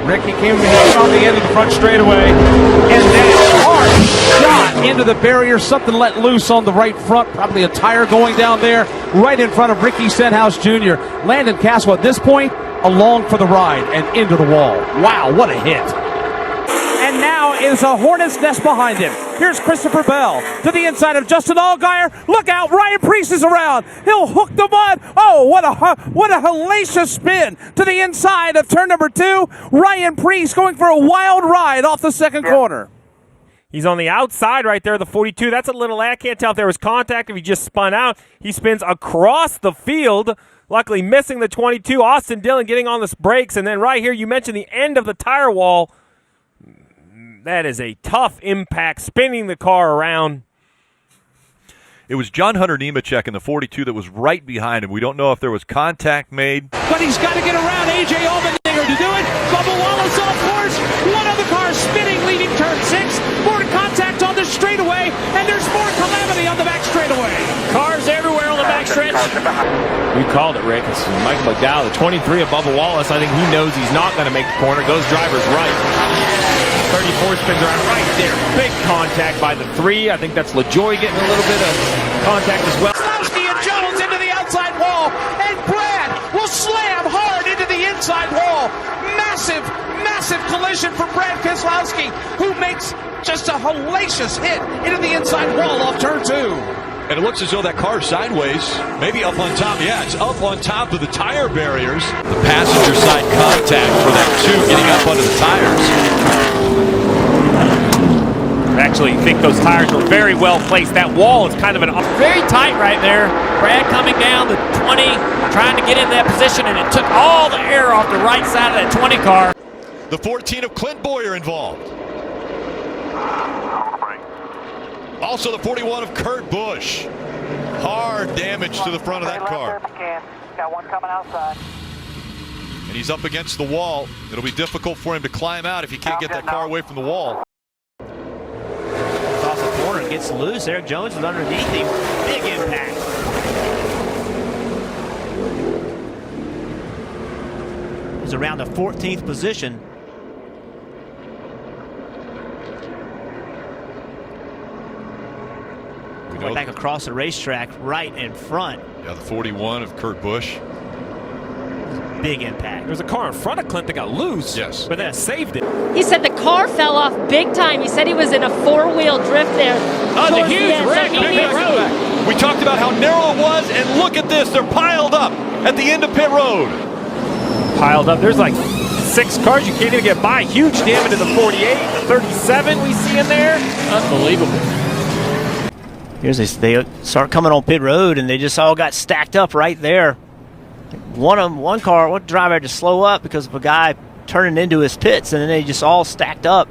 Ricky came on the end of the front straightaway, and that hard shot into the barrier. Something let loose on the right front, probably a tire going down there, right in front of Ricky Stenhouse Jr. Landon Caswell at this point, along for the ride and into the wall. Wow, what a hit. And now is a hornet's nest behind him. Here's Christopher Bell to the inside of Justin Allgaier. Look out, Ryan Preece is around. He'll hook the mud. Oh, what a hellacious spin to the inside of turn number 2. Ryan Preece going for a wild ride off the second corner. He's on the outside right there, the 42. That's a little, I can't tell if there was contact, if he just spun out. He spins across the field, luckily missing the 22. Austin Dillon getting on the brakes. And then right here, you mentioned the end of the tire wall. That is a tough impact, spinning the car around. It was John Hunter Nemechek in the 42 that was right behind him. We don't know if there was contact made. But he's got to get around A.J. Allmendinger to do it. Bubba Wallace off course. One of the cars spinning, leaving turn 6. More contact on the straightaway, and there's more calamity on the back straightaway. Cars everywhere on the back stretch. We called it, Rick. It's Michael McDowell, the 23 of Bubba Wallace. I think he knows he's not going to make the corner. Goes driver's right. 34 spins around right there. Big contact by the 3. I think that's LaJoy getting a little bit of contact as well. Keselowski and Jones into the outside wall, and Brad will slam hard into the inside wall. Massive, massive collision for Brad Keselowski, who makes just a hellacious hit into the inside wall off turn 2. And it looks as though that car's sideways, maybe up on top. Yeah, it's up on top of the tire barriers. The passenger side contact for that 2 getting up under the tires. I actually think those tires were very well placed. That wall is kind of very tight right there. Brad coming down the 20, trying to get in that position, and it took all the air off the right side of that 20 car. The 14 of Clint Boyer involved. Also the 41 of Kurt Busch. Hard damage to the front of that car. Got one coming outside. And he's up against the wall. It'll be difficult for him to climb out if he can't get that car away from the wall. Off the corner and gets loose. Eric Jones is underneath him. Big impact. He's around the 14th position. Going back across the racetrack, right in front. Yeah, the 41 of Kurt Busch. Big impact. There was a car in front of Clint that got loose. Yes. But that saved it. He said the car fell off big time. He said he was in a 4-wheel drift there. Oh, the huge wreck. We talked about how narrow it was, and look at this. They're piled up at the end of pit road. Piled up. There's like 6 cars you can't even get by. Huge damage to the 48, the 37 we see in there. Unbelievable. Here's this. They start coming on pit road, and they just all got stacked up right there. One driver had to slow up because of a guy turning into his pits, and then they just all stacked up.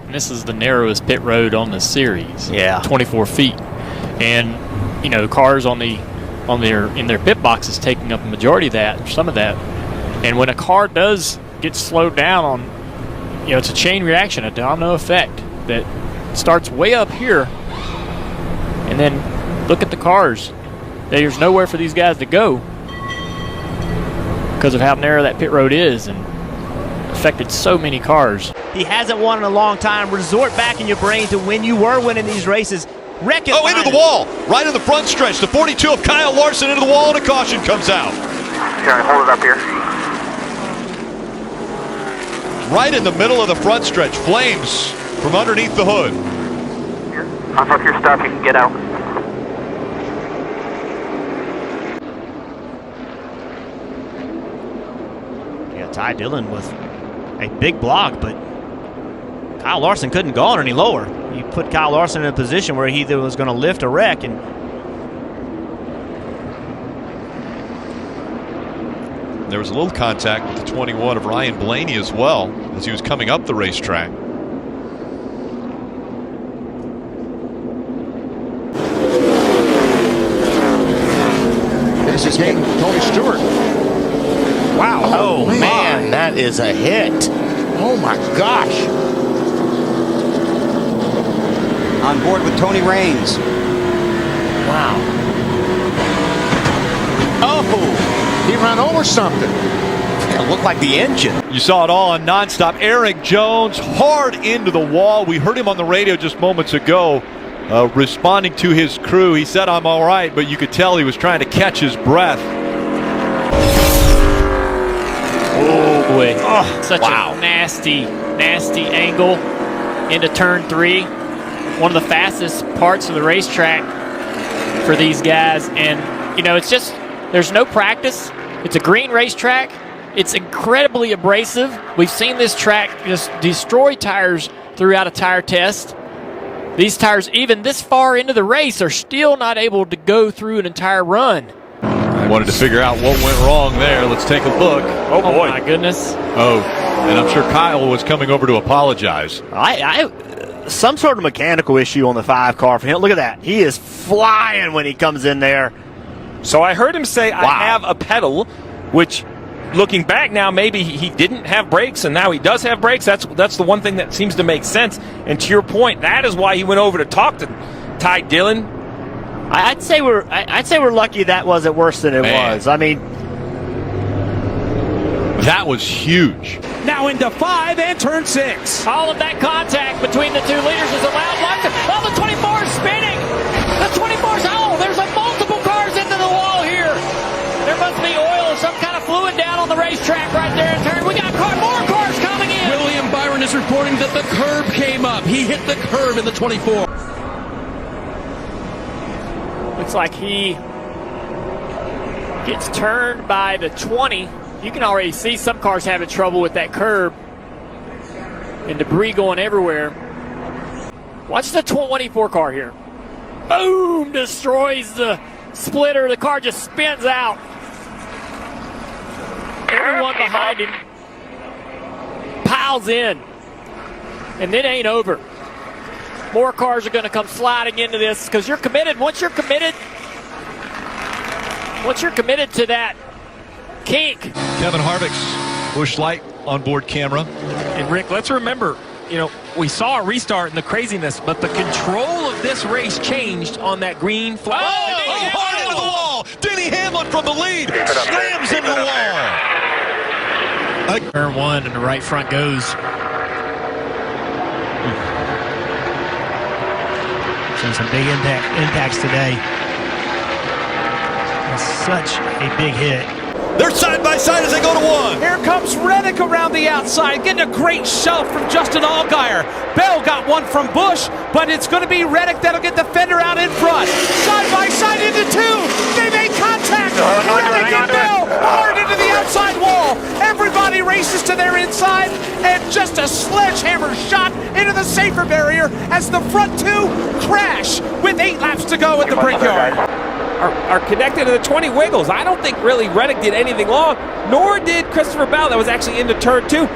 And this is the narrowest pit road on the series. Yeah, 24 feet, and you know, cars in their pit boxes taking up a majority of that, or some of that. And when a car does get slowed down on, you know, it's a chain reaction, a domino effect that starts way up here. And then look at the cars. There's nowhere for these guys to go because of how narrow that pit road is, and affected so many cars. He hasn't won in a long time. Resort back in your brain to when you were winning these races. Wreck it. Oh, into the wall. Right in the front stretch. The 42 of Kyle Larson into the wall, and a caution comes out. Sorry, hold it up here. Right in the middle of the front stretch. Flames from underneath the hood. Unhook your stuff, you can get out. Yeah, Ty Dillon with a big block, but Kyle Larson couldn't go on any lower. He put Kyle Larson in a position where he either was going to lift or wreck, and there was a little contact with the 21 of Ryan Blaney as well as he was coming up the racetrack. This is Tony Stewart. Wow. Oh, man, that is a hit. Oh, my gosh. On board with Tony Raines. Wow. Oh, he ran over something. It looked like the engine. You saw it all on nonstop. Eric Jones hard into the wall. We heard him on the radio just moments ago responding to his crew. He said, "I'm all right," but you could tell he was trying to catch his breath. Oh, boy. Oh, such a nasty angle into turn 3. One of the fastest parts of the racetrack for these guys. And, you know, it's just, there's no practice. It's a green racetrack. It's incredibly abrasive. We've seen this track just destroy tires throughout a tire test. These tires, even this far into the race, are still not able to go through an entire run. I wanted to figure out what went wrong there. Let's take a look. Oh boy. My goodness. Oh, and I'm sure Kyle was coming over to apologize. Some sort of mechanical issue on the 5 car for him. Look at that. He is flying when he comes in there. So I heard him say, I have a pedal, which, looking back now, maybe he didn't have brakes, and now he does have brakes. That's the one thing that seems to make sense. And to your point, that is why he went over to talk to Ty Dillon. I'd say we're lucky that wasn't worse than it was. I mean, that was huge. Now into 5 and turn 6. All of that contact between the 2 leaders is allowed. Oh, the 24 is spinning. The 24's there's multiple cars into the wall here. There must be oil or some kind of fluid down on the racetrack right there in turn. We got more cars coming in. William Byron is reporting that the curb came up. He hit the curb in the 24. Looks like he gets turned by the 20. You can already see some cars having trouble with that curb and debris going everywhere. Watch the 24 car here. Boom! Destroys the splitter. The car just spins out. Everyone behind him piles in. And it ain't over. More cars are going to come sliding into this because you're committed. Once you're committed to that kink. Kevin Harvick's Busch Light onboard camera. And Rick, let's remember, we saw a restart and the craziness, but the control of this race changed on that green flag. Hard into the wall. Denny Hamlin from the lead slams into the wall. Turn 1 and the right front goes. Seen some big impacts today. Such a big hit. They're side by side as they go to 1. Here comes Reddick around the outside, getting a great shove from Justin Allgaier. Bell got one from Busch, but it's going to be Reddick that'll get the fender out in front. Side by side into 2. They make contact. Reddick and Bell hard into the outside wall. Everybody races to their inside, and just a sledgehammer shot into the safer barrier as the front 2 crash with 8 laps to go at the Brickyard. Are connected to the 20 wiggles. I don't think really Reddick did anything wrong, nor did Christopher Bell. That was actually into turn 2.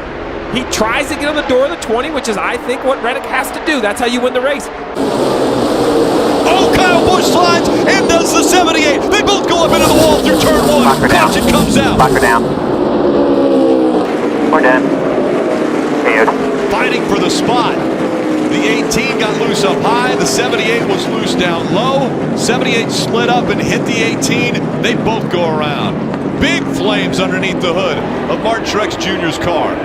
He tries to get on the door of the 20, which is, I think, what Reddick has to do. That's how you win the race. Oh, Kyle Busch slides and does the 78. They both go up into the wall through turn 1. Caution comes out. Lock her down. We're done. Fighting for the spot. The 18 got loose up high. The 78 was loose down low. 78 split up and hit the 18. They both go around. Big flames underneath the hood of Martin Truex Jr.'s car.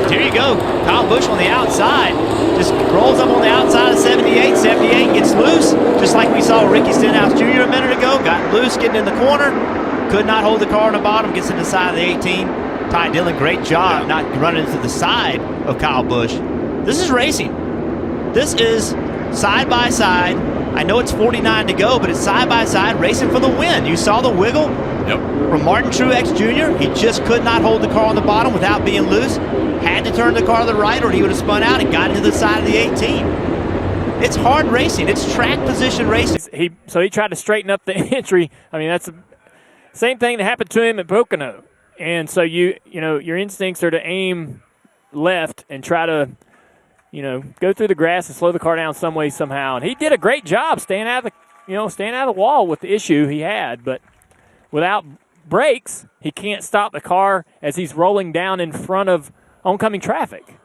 Here you go. Kyle Busch on the outside. Just rolls up on the outside of 78. 78 gets loose, just like we saw Ricky Stenhouse Jr. a minute ago. Got loose getting in the corner. Could not hold the car on the bottom. Gets in the side of the 18. Ty Dillon, great job not running into the side of Kyle Busch. This is racing. This is side by side. I know it's 49 to go, but it's side by side racing for the win. You saw the wiggle from Martin Truex Jr. He just could not hold the car on the bottom without being loose. Had to turn the car to the right or he would have spun out and got into the side of the 18. It's hard racing. It's track position racing. So he tried to straighten up the entry. I mean, that's the same thing that happened to him at Pocono. And so your instincts are to aim left and try to go through the grass and slow the car down some way, somehow. And he did a great job staying out of the wall with the issue he had. But without brakes, he can't stop the car as he's rolling down in front of oncoming traffic.